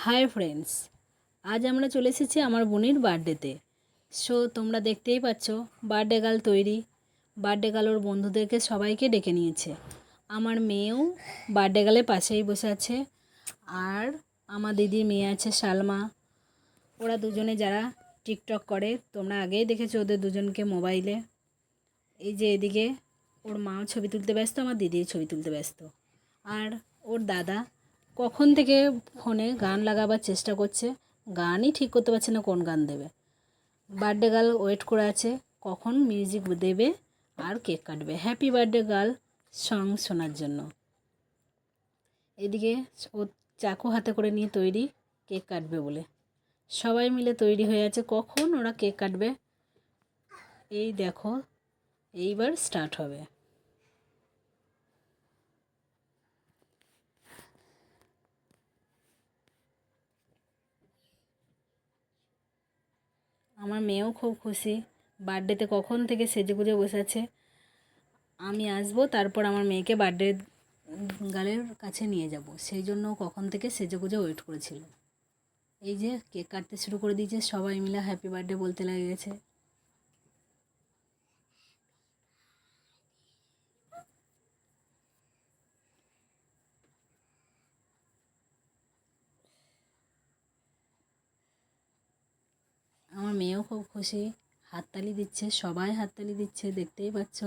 Hi friends, আজ আমরা চলে এসেছি আমার বোনের বার্থডেতে। সো তোমরা দেখতেই পাচ্ছ বার্থডে গার্ল তৈরি। বার্থডে গার্ল ওর বন্ধুদেরকে সবাইকে ডেকে নিয়েছে। আমার মেয়েও বার্থডে গার্লের পাশেই বসে আছে। আর আমার দিদির মেয়ে আছে সালমা। ওরা দুজনে যারা টিকটক করে, তোমরা আগেই দেখেছো ওদের দুজনকে মোবাইলে। এই যে এদিকে ওর মাও ছবি তুলতে ব্যস্ত, আমার দিদিও ছবি তুলতে ব্যস্ত। আর ওর দাদা কখন থেকে ফোনে গান লাগাবার চেষ্টা করছে, গানই ঠিক করতে পারছে না কোন গান দেবে। বার্থডে গার্ল ওয়েট করে আছে কখন মিউজিক দেবে আর কেক কাটবে হ্যাপি বার্থডে গার্ল সং শোনার জন্য। এদিকে ও চাকু হাতে করে নিয়ে তৈরি কেক কাটবে বলে। সবাই মিলে তৈরি হয়ে আছে কখন ওরা কেক কাটবে। এই দেখো এইবার স্টার্ট হবে। আমার মেয়েও খুব খুশি, বার্থডেতে কখন থেকে সেজেগুজে বসে আছে। আমি আসবো, তারপর আমার মেয়েকে বার্থডে গার্লের কাছে নিয়ে যাব, সেই জন্য কখন থেকে সেজেগুজে ওয়েট করেছিল। এই যে কেক কাটতে শুরু করে দিয়েছে, সবাই মিলে হ্যাপি বার্থডে বলতে লেগে গেছে। আমার মেয়েও খুব খুশি, হাততালি দিচ্ছে, সবাই হাততালি দিচ্ছে, দেখতেই পাচ্ছ।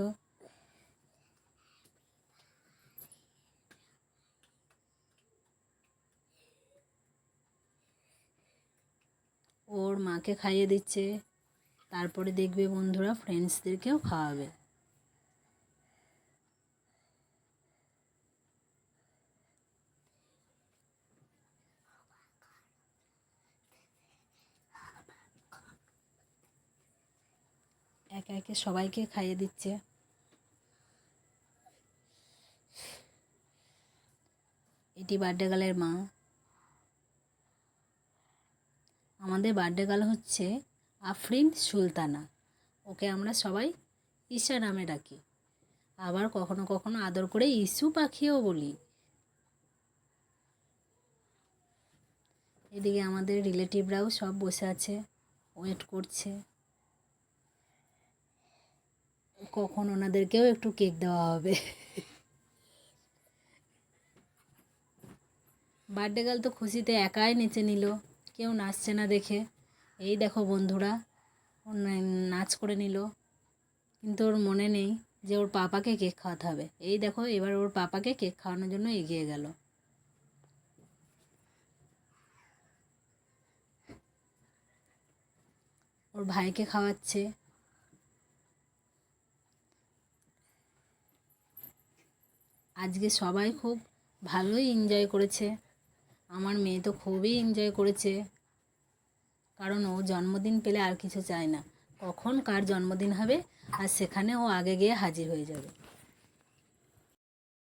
ওর মাকে খাইয়ে দিচ্ছে, তারপরে দেখবে বন্ধুরা ফ্রেন্ডসদেরকেও খাওয়াবে। একে একে সবাইকে খাইয়ে দিচ্ছে। এটি বার্থডে গার্লের মা। আমাদের বার্থডে গার্ল হচ্ছে আফরিন সুলতানা। ওকে আমরা সবাই ঈশা নামে ডাকি, আবার কখনো কখনো আদর করে ইস্যু পাখিও বলি। এদিকে আমাদের রিলেটিভরাও সব বসে আছে, ওয়েট করছে কখন ওনাদেরকেও একটু কেক দেওয়া হবে। বার্থডে গার্ল তো খুশিতে একাই নেচে নিল, কেউ নাচছে না দেখে। এই দেখো বন্ধুরা, ও নাচ করে নিল, কিন্তু ওর মনে নেই যে ওর পাপাকে কেক খাওয়াতে হবে। এই দেখো এবার ওর পাপাকে কেক খাওয়ানোর জন্য এগিয়ে গেল। ওর ভাইকে খাওয়াচ্ছে। আজকে সবাই খুব ভালোই এনজয় করেছে। আমার মেয়ে তো খুবই এনজয় করেছে, কারণ ও জন্মদিন পেলে আর কিছু চায় না, কখন কার জন্মদিন হবে আর সেখানে ও আগে গিয়ে হাজির হয়ে যাবে।